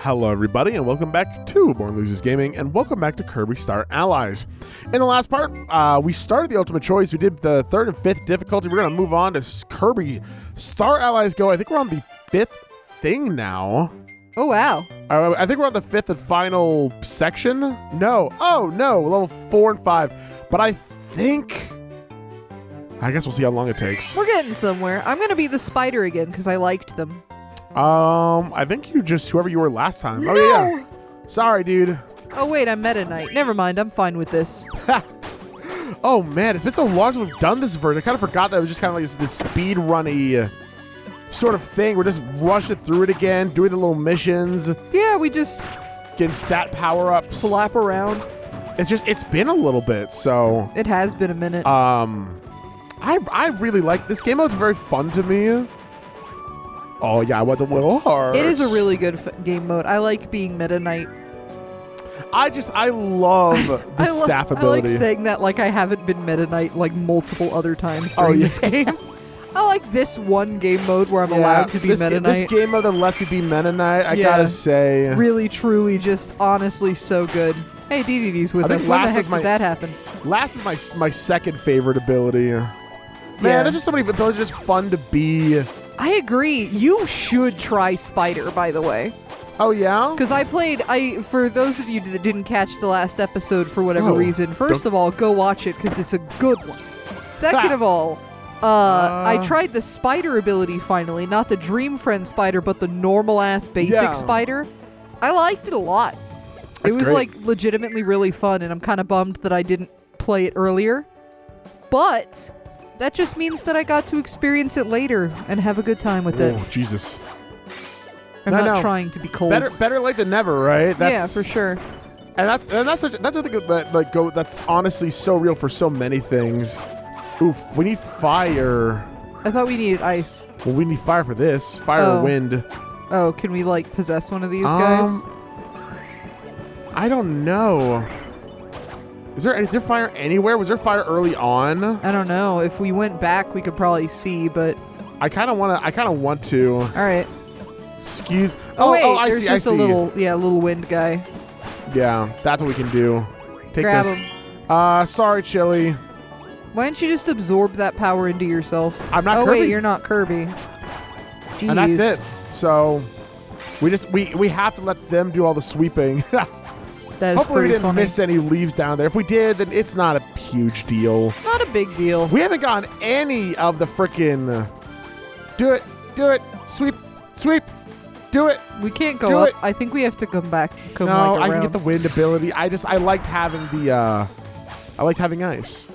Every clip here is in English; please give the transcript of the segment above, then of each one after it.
Hello everybody and welcome back to Born Losers Gaming and welcome back to Kirby Star Allies. In the last part, we started the Ultimate Choice. We did the 3rd and 5th difficulty. We're going to move on to Kirby Star Allies Go. I think we're on the 5th thing now. Oh, wow. I think we're on the 5th and final section. No. Oh, no. Level 4 and 5. But I guess we'll see how long it takes. We're getting somewhere. I'm going to be the spider again because I liked them. I think you just whoever you were last time. No! Oh, yeah. Sorry, dude. Oh, wait, I'm Meta Knight. Never mind, I'm fine with this. Oh, man, it's been so long since we've done this version. I kind of forgot that it was just kind of like this speed runny sort of thing. We're just rushing through it again, doing the little missions. Yeah, we just getting stat power-ups. slap around. It's been a little bit, so. It has been a minute. I really like this game. It's very fun to me. Oh, yeah, I want the little hearts. It is a really good game mode. I like being Meta Knight. I love the staff ability. I like saying that like I haven't been Meta Knight like multiple other times during this game. I like this one game mode where I'm allowed to be Meta Knight. This game mode that lets you be Meta Knight, I gotta say. Really, truly, just honestly so good. Hey, DDD's with us. When the heck did that happen? Last is my second favorite ability. Man, there's just so many abilities just fun to be. I agree. You should try Spider, by the way. Oh, yeah? Because for those of you that didn't catch the last episode for whatever reason, first of all, go watch it because it's a good one. Second of all, I tried the Spider ability finally, not the Dream Friend Spider, but the normal-ass basic Spider. I liked it a lot. It was like legitimately really fun, and I'm kind of bummed that I didn't play it earlier. But that just means that I got to experience it later and have a good time with it. Oh, Jesus. I'm not trying to be cold. Better late than never, right? Yeah, for sure. And that's a thing that's honestly so real for so many things. Oof, we need fire. I thought we needed ice. Well, we need fire for this. Fire or wind. Oh, can we like possess one of these guys? I don't know. Is there fire anywhere? Was there fire early on? I don't know. If we went back, we could probably see, but I kind of want to. All right. Excuse. Oh wait, I there's see. just a little wind guy. Yeah, that's what we can do. Take Grab this. him. Sorry, Chili. Why don't you just absorb that power into yourself? I'm not Kirby. Oh wait, you're not Kirby. Jeez. And that's it. So we have to let them do all the sweeping. That is Hopefully we didn't funny. miss any leaves down there. If we did, then it's not a huge deal. Not a big deal. We haven't gotten any of the frickin' do it, sweep, do it. We can't go up. I think we have to come back. No, I can get the wind ability. I liked having I liked having ice.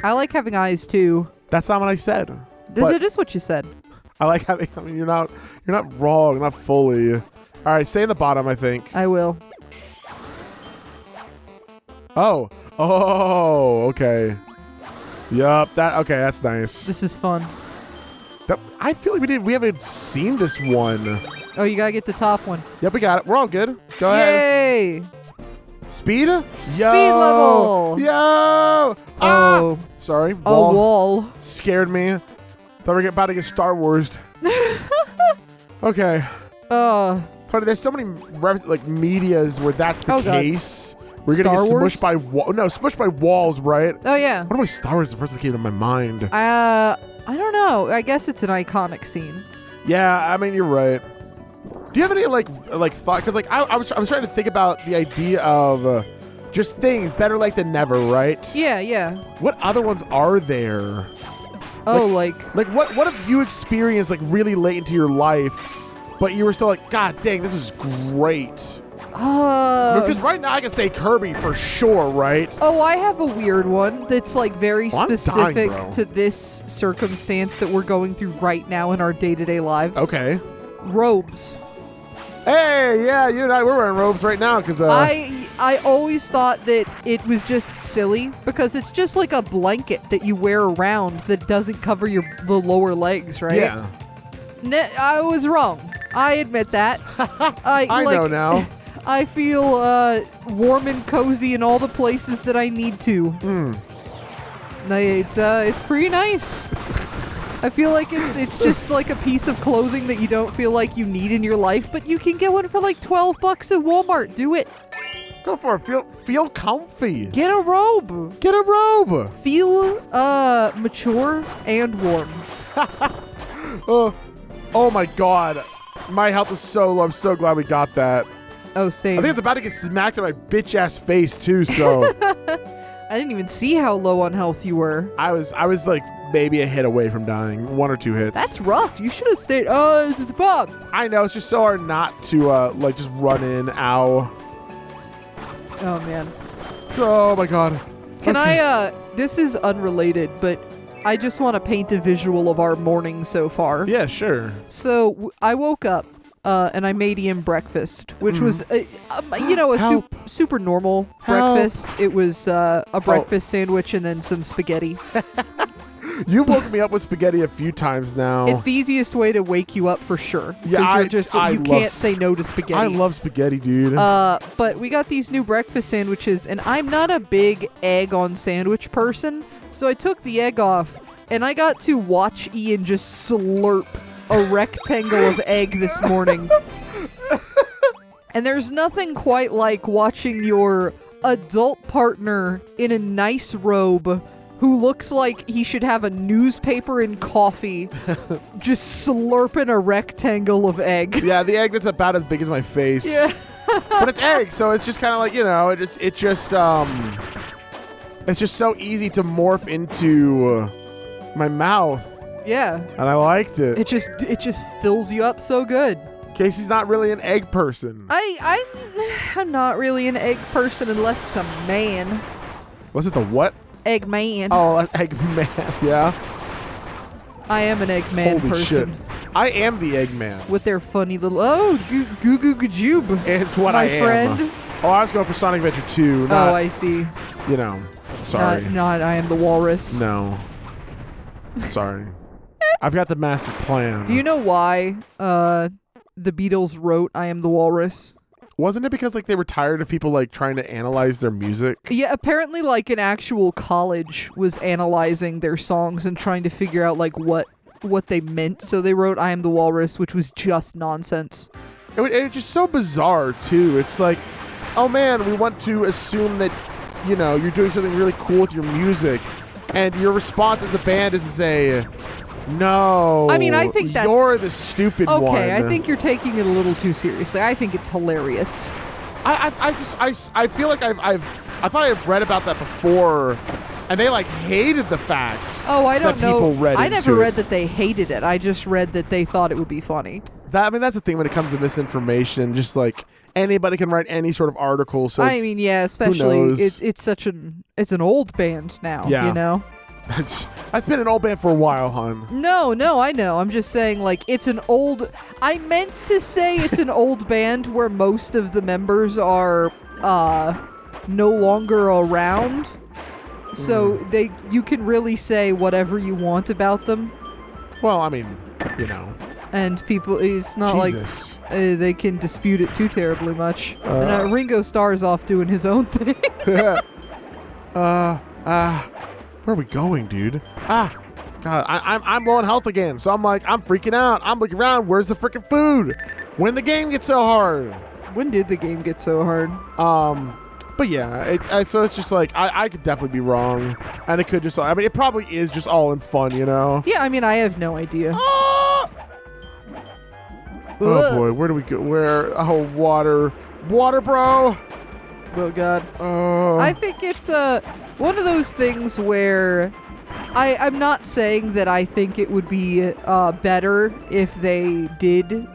I like having eyes too. That's not what I said. It is what you said. I like having. I mean, you're not wrong. Not fully. All right, stay in the bottom. I think. I will. Oh, okay. Yup. That's nice. This is fun. I feel like we haven't seen this one. Oh, you gotta get the top one. Yep, we got it. We're all good. Go ahead. Yay! Speed? Yo! Speed level! Yo! Oh. Sorry. A wall. Scared me. Thought we were about to get Star Wars. Okay. Funny, there's so many medias where that's the case. We're gonna get smushed by smushed by walls, right? Oh yeah. What about Star Wars? The first that came to my mind. I don't know. I guess it's an iconic scene. Yeah, I mean you're right. Do you have any like thought? Because I was trying to think about the idea of just things better late than never, right? Yeah. What other ones are there? Oh, what have you experienced like really late into your life, but you were still like, God dang, this is great. Because right now I can say Kirby for sure, right? Oh, I have a weird one that's like very specific dying, to this circumstance that we're going through right now in our day-to-day lives. Okay. Robes. Hey, yeah, you and I, we're wearing robes right now because I always thought that it was just silly because it's just like a blanket that you wear around that doesn't cover the lower legs, right? Yeah. I was wrong. I admit that. I know now. I feel warm and cozy in all the places that I need to. It's pretty nice. I feel like it's just like a piece of clothing that you don't feel like you need in your life, but you can get one for like $12 at Walmart. Do it. Go for it. Feel comfy. Get a robe. Get a robe. Feel mature and warm. Oh my god. My health is so low. I'm so glad we got that. Oh, same. I think it's about to get smacked in my bitch ass face too, so I didn't even see how low on health you were. I was like maybe a hit away from dying. 1 or 2 hits. That's rough. You should have stayed to the pub. I know, it's just so hard not to like just run in. Ow. Oh man. Oh my god. Can I this is unrelated, but I just want to paint a visual of our morning so far. Yeah, sure. So I woke up and I made Ian breakfast, which was a super normal breakfast. It was a breakfast sandwich and then some spaghetti. You woke me up with spaghetti a few times now. It's the easiest way to wake you up for sure. Yeah, you can't say no to spaghetti. I love spaghetti, dude. But we got these new breakfast sandwiches, and I'm not a big egg on sandwich person, so I took the egg off, and I got to watch Ian just slurp a rectangle of egg this morning. And there's nothing quite like watching your adult partner in a nice robe who looks like he should have a newspaper and coffee just slurping a rectangle of egg. Yeah, the egg that's about as big as my face. Yeah. But it's egg, so it's just kind of like, it's just so easy to morph into my mouth. Yeah. And I liked it. It just fills you up so good. Casey's not really an egg person. I'm not really an egg person unless it's a man. What's it, the what? Egg man. Oh, egg man, yeah. I am an egg man Holy person. shit. I am the egg man. With their funny little goo goo goo joob. It's what my I am. Friend. Oh, I was going for Sonic Adventure 2. Not, I see. You know, sorry. Not I am the walrus. No. Sorry. I've got the master plan. Do you know why the Beatles wrote I Am the Walrus? Wasn't it because like they were tired of people like trying to analyze their music? Yeah, apparently like an actual college was analyzing their songs and trying to figure out like what they meant. So they wrote I Am the Walrus, which was just nonsense. It's just so bizarre too. It's like, oh man, we want to assume that, you know, you're doing something really cool with your music, and your response as a band is to say, no. I mean, I think that's... You're the stupid one. Okay, I think you're taking it a little too seriously. I think it's hilarious. I feel like I thought I've read about that before, and they like hated the fact. Oh, I don't know. People read I never into read that they hated it. I just read that they thought it would be funny. That's the thing when it comes to misinformation. Just like anybody can write any sort of article. So I mean, yeah, especially it's an old band now. Yeah. You know. That's been an old band for a while, hon. No, I know. I'm just saying, like, it's an old... I meant to say it's an old band where most of the members are no longer around. So you can really say whatever you want about them. Well, I mean, you know. And people, it's not Jesus. like they can dispute it too terribly much. And Ringo Starr's off doing his own thing. Where are we going, dude? God, I'm low on health again, so I'm like, I'm freaking out. I'm looking around. Where's the freaking food? When the game gets so hard? When did the game get so hard? But yeah, so it's just like I could definitely be wrong, and it could just. I mean, it probably is just all in fun, you know? Yeah, I mean, I have no idea. Oh boy, where do we go? Where? Oh, water, bro. Oh God. I think it's one of those things where I'm not saying that I think it would be better if they did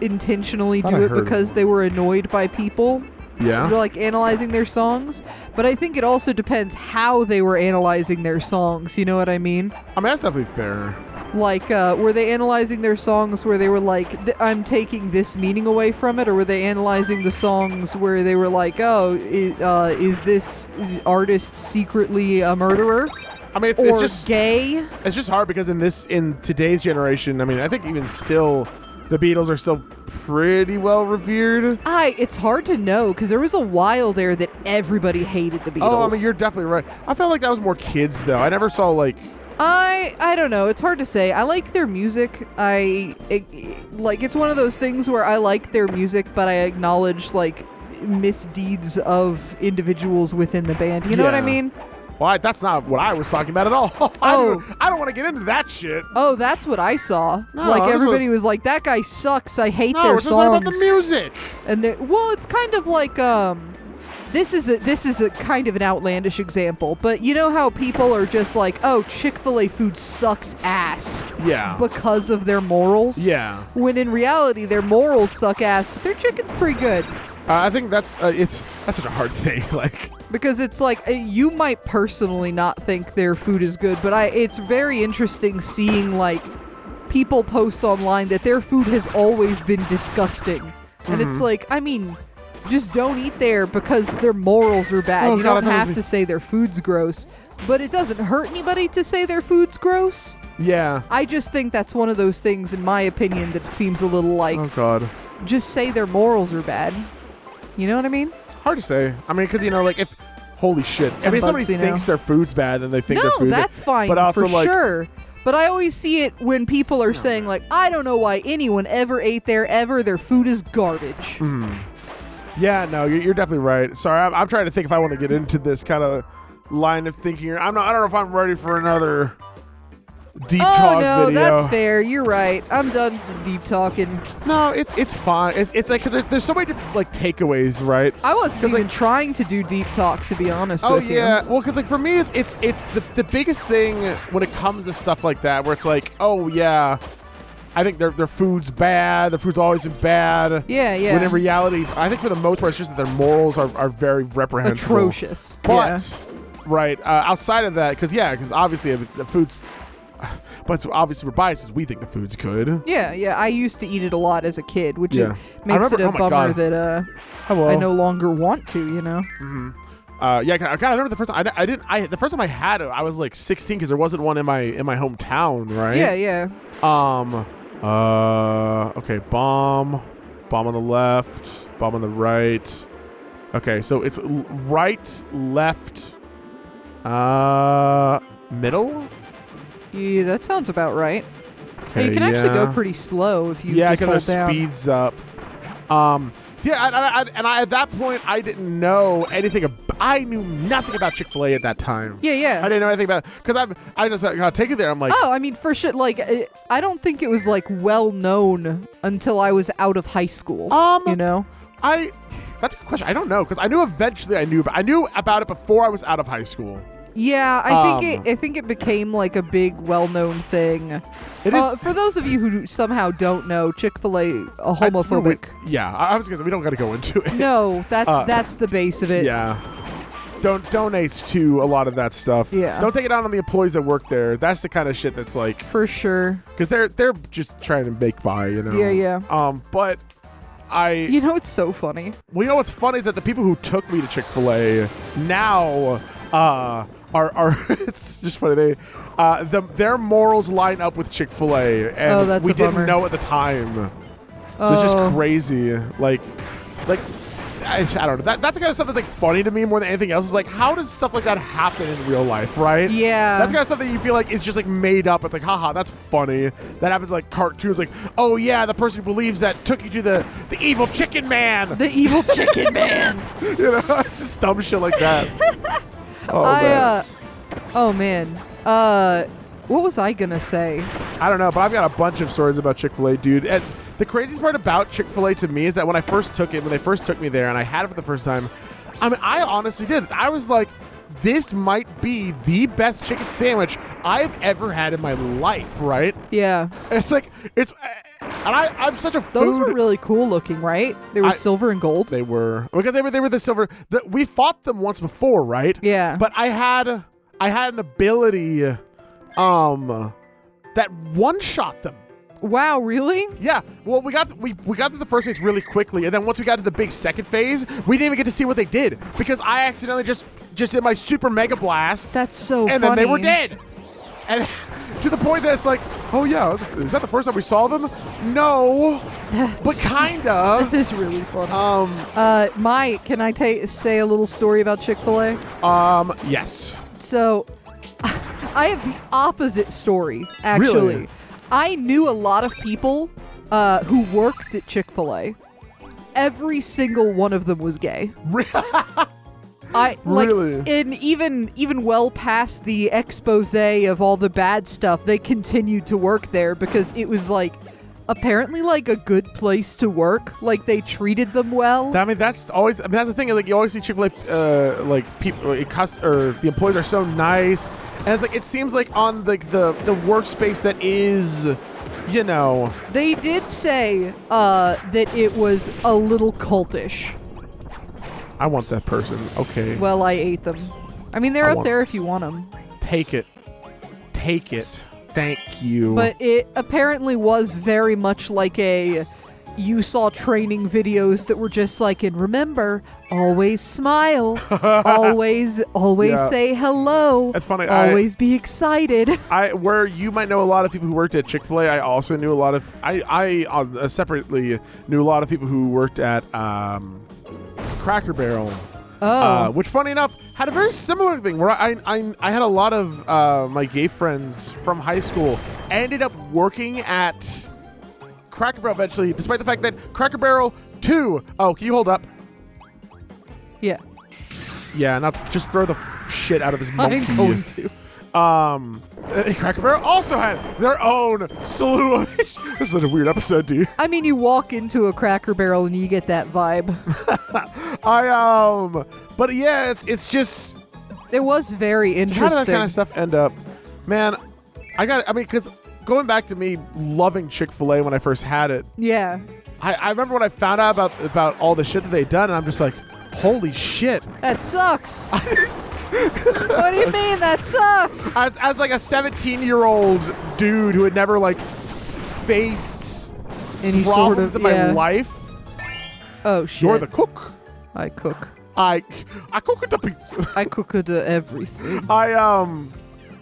intentionally do it because they were annoyed by people. Yeah. Like analyzing their songs. But I think it also depends how they were analyzing their songs. You know what I mean? I mean, that's definitely fair. Like, were they analyzing their songs where they were like, I'm taking this meaning away from it? Or were they analyzing the songs where they were like, oh, is this artist secretly a murderer? I mean, it's just gay? It's just hard because in today's generation, I mean, I think even still, the Beatles are still pretty well revered. It's hard to know because there was a while there that everybody hated the Beatles. Oh, I mean, you're definitely right. I felt like that was more kids, though. I never saw, like... I don't know. It's hard to say. I like their music. It's one of those things where I like their music, but I acknowledge like misdeeds of individuals within the band. You know what I mean? Well, that's not what I was talking about at all. I don't want to get into that shit. Oh, that's what I saw. No, like everybody was like, "That guy sucks. I hate their songs." No, we're talking about the music. And it's kind of like this is a kind of an outlandish example, but you know how people are just like, "Oh, Chick-fil-A food sucks ass." Yeah. Because of their morals. Yeah. When in reality, their morals suck ass, but their chicken's pretty good. I think that's such a hard thing, like. Because it's like, you might personally not think their food is good, but it's very interesting seeing, like, people post online that their food has always been disgusting. And it's like, I mean, just don't eat there because their morals are bad. You don't have to say their food's gross, but it doesn't hurt anybody to say their food's gross. Yeah. I just think that's one of those things, in my opinion, that seems a little like, oh God, just say their morals are bad. You know what I mean? Hard to say. I mean, because, like, if... Holy shit. I mean, if somebody thinks their food's bad and they think their food... No, that's fine, but also, for sure. But I always see it when people are saying, like, I don't know why anyone ever ate there ever. Their food is garbage. Yeah, no, you're definitely right. Sorry, I'm trying to think if I want to get into this kind of line of thinking. I don't know if I'm ready for another deep talk no, video. That's fair. You're right. I'm done with the deep talking. No, it's fine. It's like, because there's so many different, like, takeaways, right? I wasn't even trying to do deep talk, to be honest with you. Oh, yeah. Well, because, like, for me, it's the biggest thing when it comes to stuff like that, where it's like, oh, yeah, I think their food's bad. Their food's always been bad. Yeah, yeah. When in reality, I think for the most part, it's just that their morals are very reprehensible. Atrocious. But, right, outside of that, because obviously the food's... But obviously we're biased because we think the food's good. Yeah, yeah. I used to eat it a lot as a kid, which it makes it a bummer that I no longer want to, you know? Mm-hmm. I remember the first time the first time I had it, I was like 16 because there wasn't one in my hometown, right? Yeah, yeah. Okay, bomb on the left, bomb on the right. Okay, so it's right, left, middle? Yeah, that sounds about right. Okay, you can actually go pretty slow if you just hold down. Yeah, because it speeds up. At that point, I didn't know anything. I knew nothing about Chick-fil-A at that time. Yeah, yeah. I didn't know anything about it because I just got taken there. I'm like, oh, I mean, for sure. Like, I don't think it was like well known until I was out of high school. You know, that's a good question. I don't know because I knew eventually I knew about it before I was out of high school. Yeah, I think it became like a big, well-known thing. It is for those of you who somehow don't know, Chick-fil-A homophobic. I was gonna say we don't got to go into it. No, that's the base of it. Yeah, don't donate to a lot of that stuff. Yeah, don't take it out on the employees that work there. That's the kind of shit that's like for sure because they're just trying to make by, you know. Yeah, yeah. But you know, it's so funny. Well, you know what's funny is that the people who took me to Chick-fil-A now are it's just funny. Their morals line up with Chick-fil-A, and we didn't know at the time. So it's just crazy. Like I don't know. That's the kind of stuff that's like funny to me more than anything else. Is like, how does stuff like that happen in real life, right? Yeah. That's the kind of stuff that you feel like is just like made up. It's like, haha, that's funny. That happens in, like, cartoons. Like, oh yeah, the person who believes that took you to the evil chicken man. The evil chicken man. You know, it's just dumb shit like that. Man. What was I gonna say? I don't know, but I've got a bunch of stories about Chick-fil-A, dude. And the craziest part about Chick-fil-A to me is that when they first took me there and I had it for the first time, I mean, I honestly did. I was like, this might be the best chicken sandwich I've ever had in my life, right? Yeah. It's like, and I'm such a food... Those were really cool looking, right? They were silver and gold. They were. Because they were the silver... we fought them once before, right? Yeah. But I had an ability that one-shot them. Wow, really? Yeah. Well, we got through the first phase really quickly, and then once we got to the big second phase, we didn't even get to see what they did because I accidentally just did my super mega blast. That's so funny. And then they were dead. And to the point that it's like, oh yeah, is that the first time we saw them? No, but kinda. That is really funny. Mike, can I say a little story about Chick-fil-A? Yes. So, I have the opposite story, actually. Really? I knew a lot of people who worked at Chick-fil-A. Every single one of them was gay. Really? And even well past the expose of all the bad stuff, they continued to work there because it was like apparently like a good place to work. Like they treated them well. I mean, that's the thing. Like you always see Chick-fil-A, like people, or the employees are so nice, and it's like it seems like on like the workspace that is, you know. They did say that it was a little cultish. I want that person. Okay. Well, I ate them. I mean, they're up there if you want them. Take it. Thank you. But it apparently was very much like you saw training videos that were just like, and remember, always smile, always say hello. That's funny. Always be excited. Where you might know a lot of people who worked at Chick-fil-A, I also knew a lot of. I separately knew a lot of people who worked at Cracker Barrel. Oh. Which, funny enough, had a very similar thing where I had a lot of my gay friends from high school ended up working at Cracker Barrel eventually, despite the fact that Cracker Barrel 2. Oh, can you hold up? Yeah. Yeah, not just throw the shit out of this monkey. I'm going to. Cracker Barrel also had their own slew of. This is such a weird episode, dude. I mean, you walk into a Cracker Barrel and you get that vibe. But yeah, it's just. It was very interesting. How did that kind of stuff end up? Man, because going back to me loving Chick-fil-A when I first had it. Yeah. I remember when I found out about all the shit that they'd done, and I'm just like, holy shit. That sucks. What do you mean that sucks? As like a 17-year-old dude who had never like faced any problems sort of in my life. Oh shit. You're the cook. I cook. I cook the pizza. I cook everything.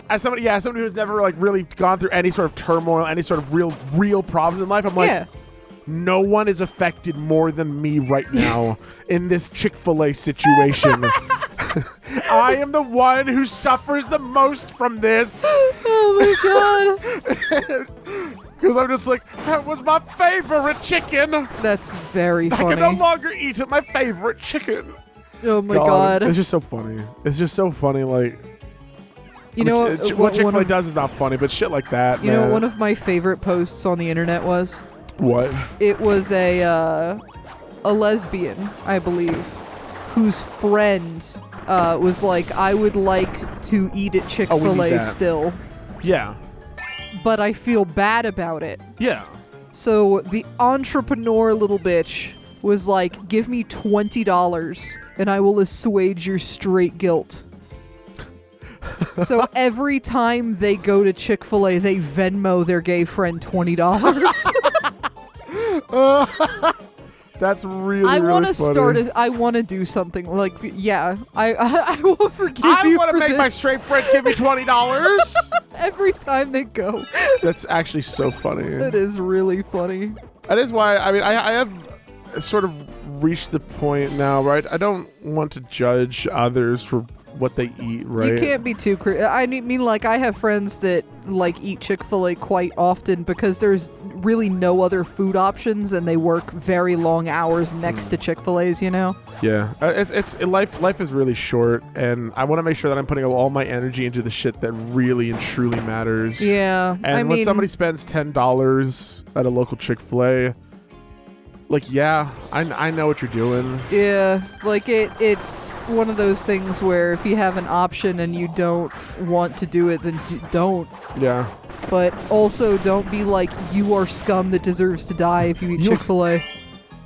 As somebody who's never like really gone through any sort of turmoil, any sort of real problems in life, I'm like, no one is affected more than me right now in this Chick-fil-A situation. I am the one who suffers the most from this. Oh my god. Because I'm just like, that was my favorite chicken. That's very funny. I can no longer eat it, my favorite chicken. Oh my god. It's just so funny. It's just so funny, like... You know what Chick-fil-A does is not funny, but shit like that, You know what one of my favorite posts on the internet was? What? It was a lesbian, I believe, whose friend was like, I would like to eat at Chick-fil-A still. Yeah. But I feel bad about it. Yeah. So the entrepreneur little bitch was like, give me $20 and I will assuage your straight guilt. So every time they go to Chick-fil-A, they Venmo their gay friend $20. That's really funny. I want to do something like, I will forgive you. I want to make my straight friends give me $20 every time they go. That's actually so funny. It is really funny. That is why I have sort of reached the point now, right? I don't want to judge others for what they eat, right? You can't be too I mean, like, I have friends that like eat Chick-fil-A quite often because there's really no other food options and they work very long hours next to Chick-fil-A's, you know? Yeah. Life is really short, and I want to make sure that I'm putting all my energy into the shit that really and truly matters. Yeah. And when somebody spends $10 at a local Chick-fil-A, like, yeah, I know what you're doing. Yeah, like it's one of those things where if you have an option and you don't want to do it, then don't. Yeah. But also don't be like, you are scum that deserves to die if you eat Chick-fil-A.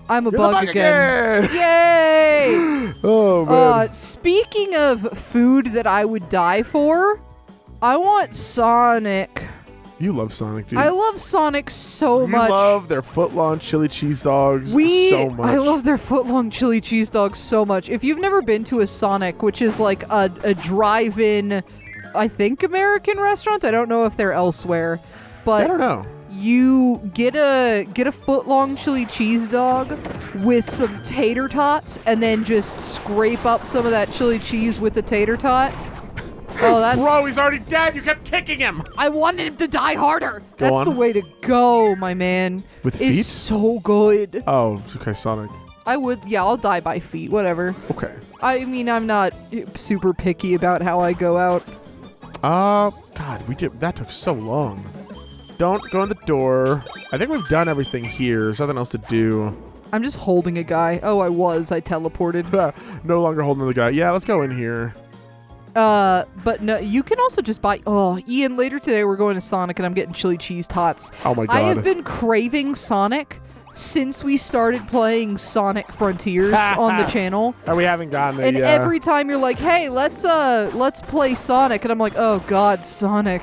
I'm a bug again. Yay! Oh, man. Speaking of food that I would die for, I want Sonic. You love Sonic, dude. I love Sonic so much. You love their foot-long chili cheese dogs so much. I love their foot-long chili cheese dogs so much. If you've never been to a Sonic, which is like a drive-in, I think, American restaurant. I don't know if they're elsewhere. But I don't know. You get a foot-long chili cheese dog with some tater tots and then just scrape up some of that chili cheese with the tater tot. Oh, that's... Bro, he's already dead. You kept kicking him. I wanted him to die harder. Go That's on. the way to go, my man. With It's feet? so good. Oh, okay, Sonic. I would, yeah, I'll die by feet, whatever. Okay. I mean, I'm not super picky about how I go out. God, that took so long. Don't go in the door. I think we've done everything here. There's nothing else to do. I'm just holding a guy. Oh, I teleported. No longer holding the guy. Yeah, let's go in here. But no, you can also just buy... Oh, Ian, later today we're going to Sonic and I'm getting chili cheese tots. Oh my God. I have been craving Sonic since we started playing Sonic Frontiers on the channel. And we haven't gotten it And yet. every time you're like, hey, let's play Sonic. And I'm like, oh God, Sonic.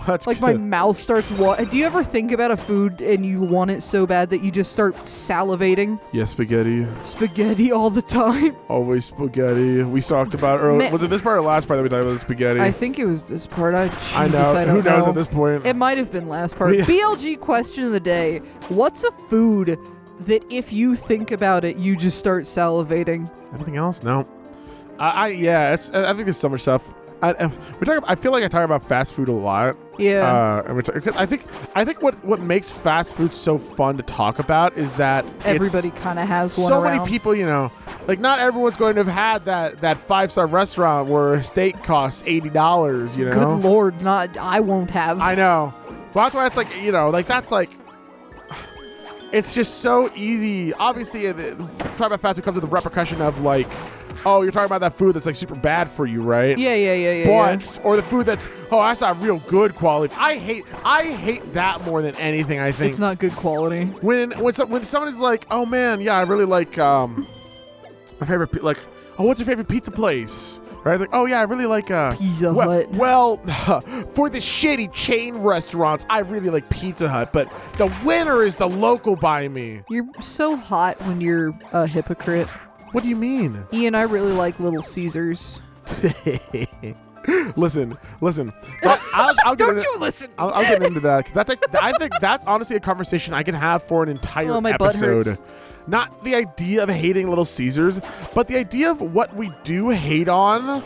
That's Like good. my mouth starts Do you ever think about a food and you want it so bad that you just start salivating? Yeah, spaghetti. Spaghetti all the time. Always spaghetti. We talked about earlier. Was it this part or last part that we talked about the spaghetti? I think it was this part. I know. I don't Who knows know. at this point? It might have been last part. Yeah. BLG question of the day. What's a food that if you think about it, you just start salivating? Anything else? No. I think there's so much stuff. I feel like I talk about fast food a lot. Yeah. I think what makes fast food so fun to talk about is that Everybody kind of has one so around. many people, like not everyone's going to have had that 5-star restaurant where a steak costs $80. Good Lord, I won't have. I know. Well, that's why it's like that's like. It's just so easy. Obviously, talking about fast food comes with the repercussion of like, oh, you're talking about that food that's like super bad for you, right? Yeah. But or the food that's that's not real good quality. I hate that more than anything. I think It's not good quality. when someone is like, oh man, yeah, I really like my favorite what's your favorite pizza place? Right? Like, oh yeah, I really like Pizza Hut. Well, for the shitty chain restaurants, I really like Pizza Hut, but the winner is the local by me. You're so hot when you're a hypocrite. What do you mean? Ian, I really like Little Caesars. Listen. I'll Don't you listen? I'll get into that because I think that's honestly a conversation I can have for an entire Oh, my butt episode. hurts. Not the idea of hating Little Caesars, but the idea of what we do hate on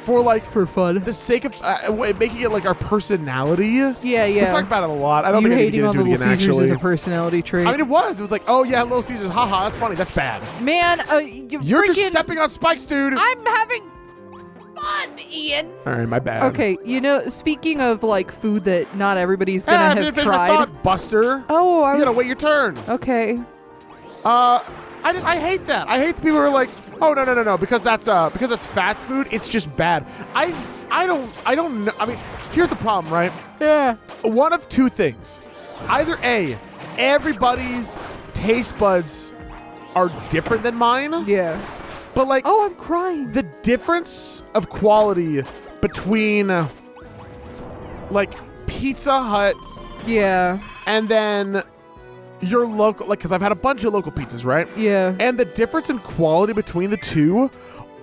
for fun. the sake of making it like our personality. Yeah. We talk about it a lot. I don't You think I need to hating get on into it Little again. Caesars Actually, is a personality trait. I mean, it was like, oh yeah, Little Caesars, haha, that's funny. That's bad. Man, You're just stepping on spikes, dude. I'm having fun, Ian. All right, my bad. Okay, speaking of like food that not everybody's gonna have finish my tried. thought, Buster. Oh, I You was gotta wait your turn. okay. I hate that. I hate the people who are like, oh no, because that's fast food. It's just bad. I don't know. I mean, here's the problem, right? Yeah. One of two things. Either A, everybody's taste buds are different than mine. Yeah. But like, Oh, I'm crying. the difference of quality between like Pizza Hut Yeah. and then your local, like, because I've had a bunch of local pizzas, right? Yeah. And the difference in quality between the two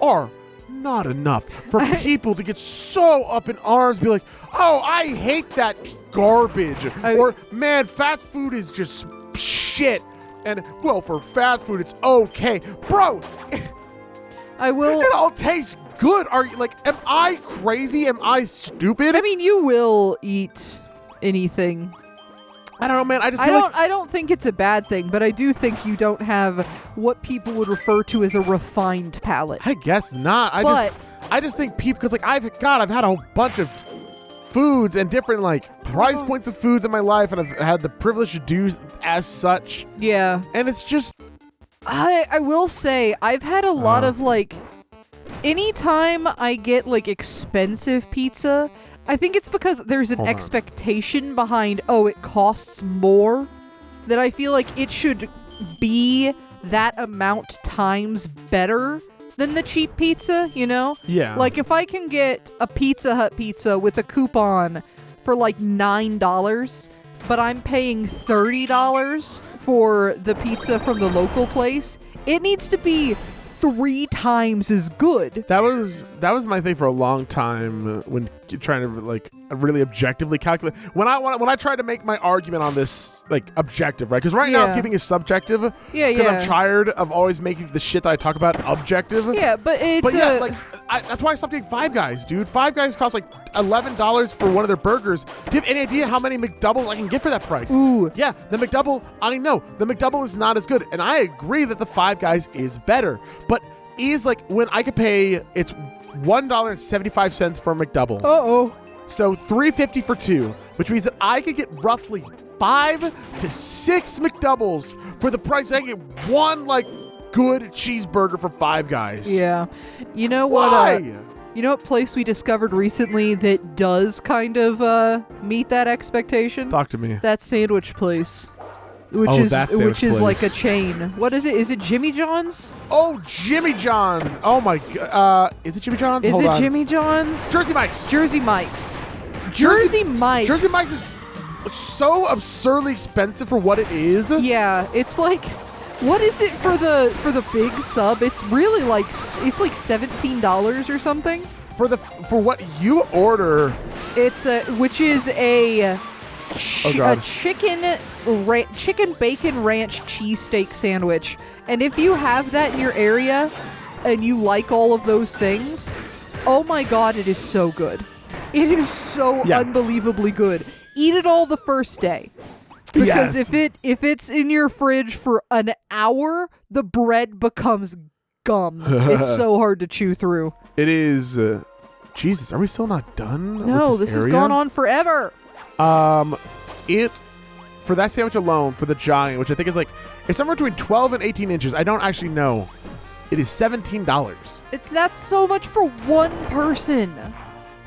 are not enough for people to get so up in arms, be like, oh, I hate that garbage. Or, man, fast food is just shit. And, well, for fast food, it's okay. Bro, I will. it all tastes good. Are you, like, am I crazy? Am I stupid? I mean, you will eat anything. I don't know, man. I just feel I don't think it's a bad thing, but I do think you don't have what people would refer to as a refined palate. I guess not. I just think people, because like I've had a whole bunch of foods and different like price points of foods in my life, and I've had the privilege to do as such. Yeah. And it's just, I will say I've had a lot of like, anytime I get like expensive pizza, I think it's because there's an expectation behind, it costs more, that I feel like it should be that amount times better than the cheap pizza, yeah. Like if I can get a Pizza Hut pizza with a coupon for like $9, but I'm paying $30 for the pizza from the local place, it needs to be 3 times as good. That was my thing for a long time when trying to like really objectively calculate. When I try to make my argument on this like objective, right? Because right now I'm keeping it subjective. Yeah, Because I'm tired of always making the shit that I talk about objective. Yeah, but it's that's why I stopped eating Five Guys, dude. Five Guys cost like $11 for one of their burgers. Do you have any idea how many McDoubles I can get for that price? Ooh. Yeah, the McDouble, I know. The McDouble is not as good. And I agree that the Five Guys is better. But is like when I could pay, it's $1.75 for a McDouble. Uh-oh. So $3.50 for two, which means that I could get roughly 5 to 6 McDoubles for the price I can get one like good cheeseburger for Five Guys. Yeah. You know what? Why? You know what place we discovered recently that does kind of meet that expectation? Talk to me. That sandwich place. Which is like a chain. What is it? Is it Jimmy John's? Oh, Jimmy John's. Oh my god. Is it Jimmy John's? Hold on. Jimmy John's? Jersey Mike's. Jersey Mike's. Jersey Mike's. Jersey Mike's is so absurdly expensive for what it is. Yeah, it's like, what is it for the big sub? It's really like $17 or something. For what you order. It's which is a chicken bacon ranch cheesesteak sandwich. And if you have that in your area and you like all of those things, oh my god, it is so good. It is so unbelievably good. Eat it all the first day. Because if it's in your fridge for an hour, the bread becomes gum. It's so hard to chew through. It is. Jesus, are we still not done? No, with this area? has gone on forever. For that sandwich alone, for the giant, which I think is like, it's somewhere between 12 and 18 inches. I don't actually know. It is $17. That's so much for one person.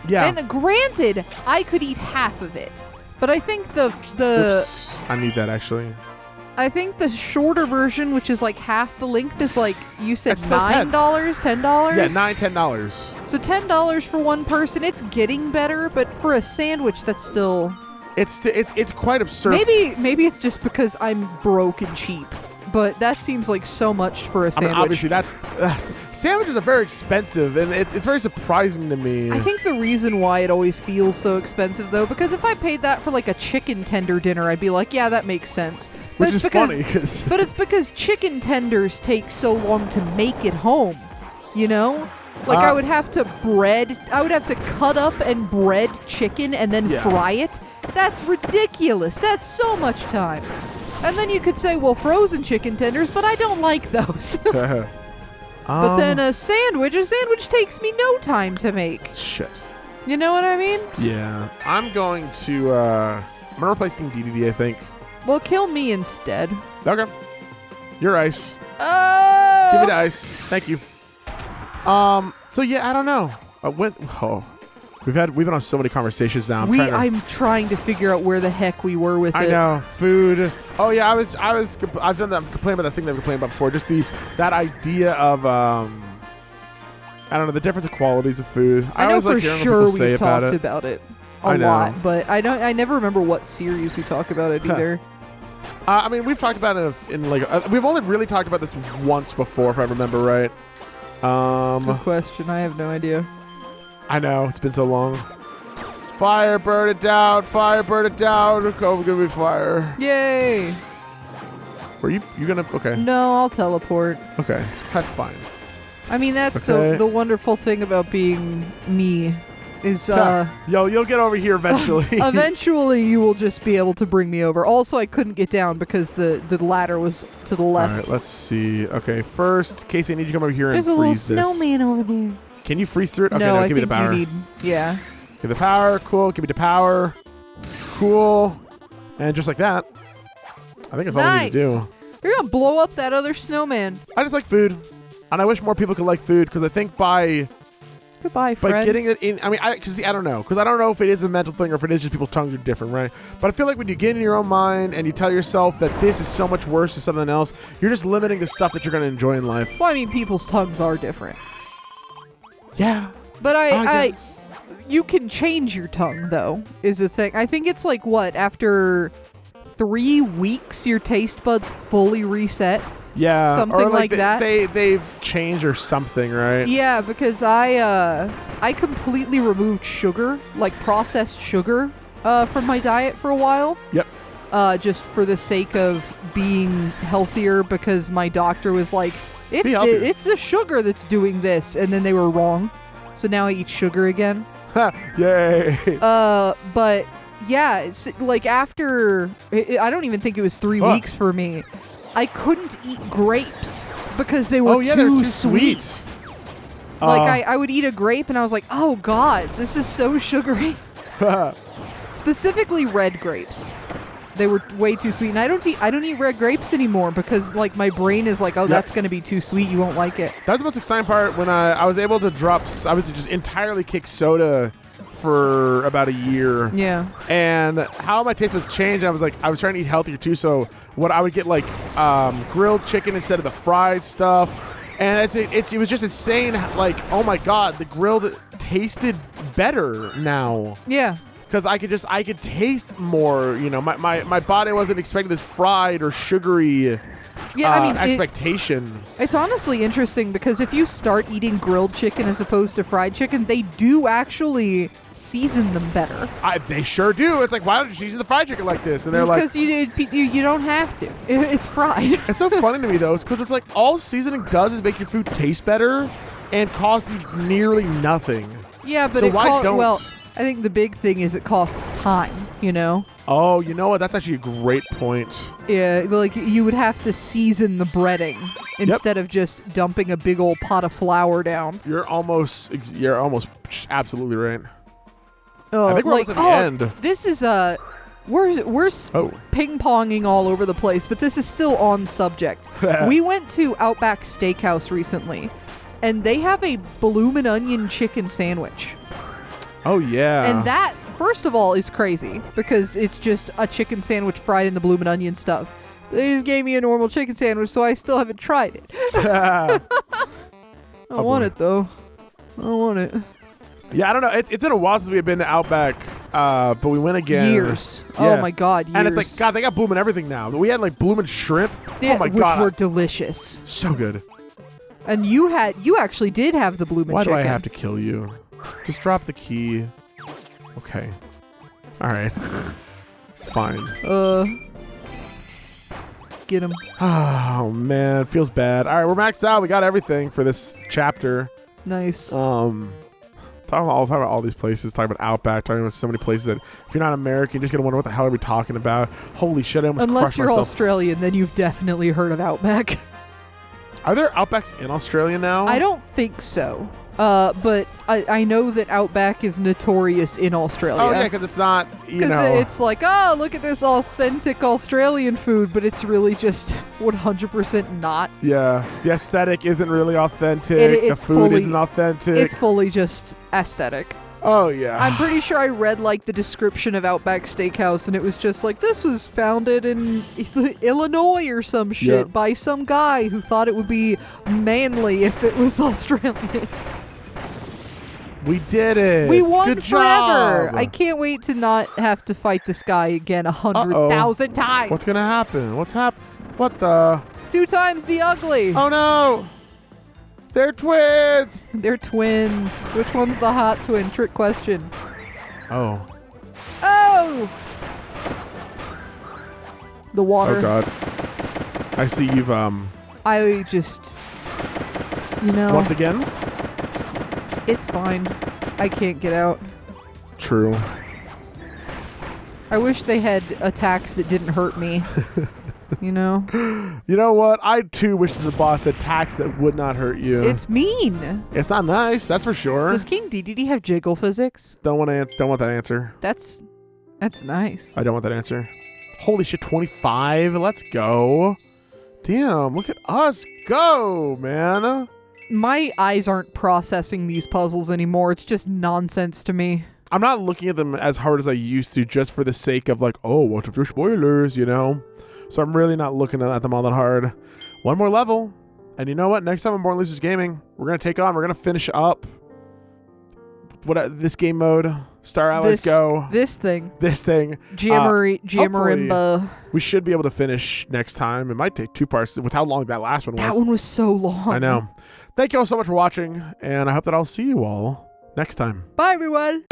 Yeah. And granted, I could eat half of it. But I think Oops, I need that actually. I think the shorter version, which is like half the length, is like, you said $9, $10? Yeah, $10. So $10 for one person. It's getting better, but for a sandwich, that's still... It's quite absurd. Maybe it's just because I'm broke and cheap. But that seems like so much for a sandwich. I mean, obviously, sandwiches are very expensive, and it's very surprising to me. I think the reason why it always feels so expensive, though, because if I paid that for like a chicken tender dinner, I'd be like, yeah, that makes sense. Which is funny. But it's because chicken tenders take so long to make it home, you know? Like I would have to cut up and bread chicken and then fry it. That's ridiculous. That's so much time. And then you could say, well, frozen chicken tenders, but I don't like those. But then a sandwich takes me no time to make. Shit. You know what I mean? Yeah. I'm going to replace King DDD, I think. Well, kill me instead. Okay. You're ice. Oh! Give me the ice. Thank you. So yeah, I don't know. We've been on so many conversations now. I'm trying to figure out where the heck we were with it. I know. Food. Oh yeah, I've done that. I've complained about that thing that I've complained about before. Just that idea of I don't know, the difference of qualities of food. I know for sure we've talked about about it a lot, but I never remember what series we talk about it either. I mean, we've talked about it we've only really talked about this once before, if I remember right. Good question. I have no idea. I know, it's been so long. Fire, burn it down. Fire, burn it down. Go, give me fire. Yay. Were you gonna? Okay. No, I'll teleport. Okay, that's fine. I mean, that's the wonderful thing about being me. Is you'll get over here eventually. Eventually, you will just be able to bring me over. Also, I couldn't get down because the ladder was to the left. All right, let's see. Okay, first, Casey, I need you to come over here and freeze this. There's a little snowman over there. Can you freeze through it? Okay, no, give me the power. Yeah. Give the power. Cool. Give me the power. Cool. And just like that, I think that's all we need to do. You're gonna blow up that other snowman. I just like food, and I wish more people could like food because I think Goodbye, friend. By getting it in, I mean, I don't know. Because I don't know if it is a mental thing or if it is just people's tongues are different, right? But I feel like when you get in your own mind and you tell yourself that this is so much worse than something else, you're just limiting the stuff that you're going to enjoy in life. Well, I mean, people's tongues are different. Yeah. But you can change your tongue, though, is the thing. I think it's like, after 3 weeks, your taste buds fully reset? Yeah, something or like that. They've changed or something, right? Yeah, because I completely removed sugar, like processed sugar, from my diet for a while. Yep. Just for the sake of being healthier, because my doctor was like, it's the sugar that's doing this, and then they were wrong. So now I eat sugar again. Yay. But yeah, it's like after I don't even think it was 3 weeks for me. I couldn't eat grapes because they were too sweet. Like I would eat a grape and I was like, oh god, this is so sugary. Specifically red grapes. They were way too sweet, and I don't eat red grapes anymore because like my brain is like, oh, that's gonna be too sweet. You won't like it. That was the most exciting part when I was able to drop. I was just entirely kick soda for about a year. Yeah. And how my taste buds changed. I was trying to eat healthier too. So what I would get like grilled chicken instead of the fried stuff, and it was just insane. Like, oh my god, the grilled tasted better now. Yeah. Because I could taste more, you know. My body wasn't expecting this fried or sugary expectation. It's honestly interesting because if you start eating grilled chicken as opposed to fried chicken, they do actually season them better. They sure do. It's like, why don't you season the fried chicken like this? And they're because you don't have to. It's fried. It's so funny to me though, because it's like all seasoning does is make your food taste better and cost you nearly nothing. Yeah, but so why don't? Well, I think the big thing is it costs time, you know? Oh, you know what? That's actually a great point. Yeah, like you would have to season the breading instead of just dumping a big old pot of flour down. You're almost absolutely right. I think we're almost at the end. This is we're ping-ponging all over the place, but this is still on subject. We went to Outback Steakhouse recently, and they have a bloomin' onion chicken sandwich. Oh, yeah. And that, first of all, is crazy because it's just a chicken sandwich fried in the bloomin' onion stuff. They just gave me a normal chicken sandwich, so I still haven't tried it. I want it, though. I want it. Yeah, I don't know. It's been a while since we've been to Outback, but we went again. Years. Yeah. Oh, my God, years. And it's like, God, they got bloomin' everything now. We had, like, bloomin' shrimp. Yeah, oh, my God. Which were delicious. So good. And you actually did have the bloomin' chicken. Why do I have to kill you? Just drop the key. Okay. All right. It's fine. Get him. Oh, man. Feels bad. All right, we're maxed out. We got everything for this chapter. Nice. Talking about all these places. Talking about Outback. Talking about so many places that if you're not American, you're just going to wonder what the hell are we talking about. Holy shit, I almost crushed Unless you're myself. Australian, then you've definitely heard of Outback. Are there Outbacks in Australia now? I don't think so. But I know that Outback is notorious in Australia. Oh, yeah, because it's not, Because it's like, oh, look at this authentic Australian food, but it's really just 100% not. Yeah, the aesthetic isn't really authentic. The food isn't authentic. It's fully just aesthetic. Oh, yeah. I'm pretty sure I read, like, the description of Outback Steakhouse, and it was just like, this was founded in Illinois or some shit by some guy who thought it would be manly if it was Australian. We did it. We won Good forever. job. I can't wait to not have to fight this guy again 100,000 times. What's gonna happen? What's happened? What the? 2 times the ugly. Oh no! They're twins. They're twins. Which one's the hot twin? Trick question. Oh. Oh! The water. Oh god. I see you've I just, you know. Once again. It's fine. I can't get out. True. I wish they had attacks that didn't hurt me. You know? You know what? I too wish the boss had attacks that would not hurt you. It's mean. It's not nice, that's for sure. Does King Dedede have jiggle physics? Don't want that answer. That's nice. I don't want that answer. Holy shit, 25. Let's go. Damn, look at us go, man. My eyes aren't processing these puzzles anymore. It's just nonsense to me. I'm not looking at them as hard as I used to just for the sake of like, oh, what if there's spoilers, you know? So I'm really not looking at them all that hard. One more level. And you know what? Next time on Born Losers Gaming, we're going to finish up this game mode. Star Allies Go. This thing. Hopefully, we should be able to finish next time. It might take 2 parts with how long that last one was. That one was so long. I know. Thank you all so much for watching, and I hope that I'll see you all next time. Bye, everyone.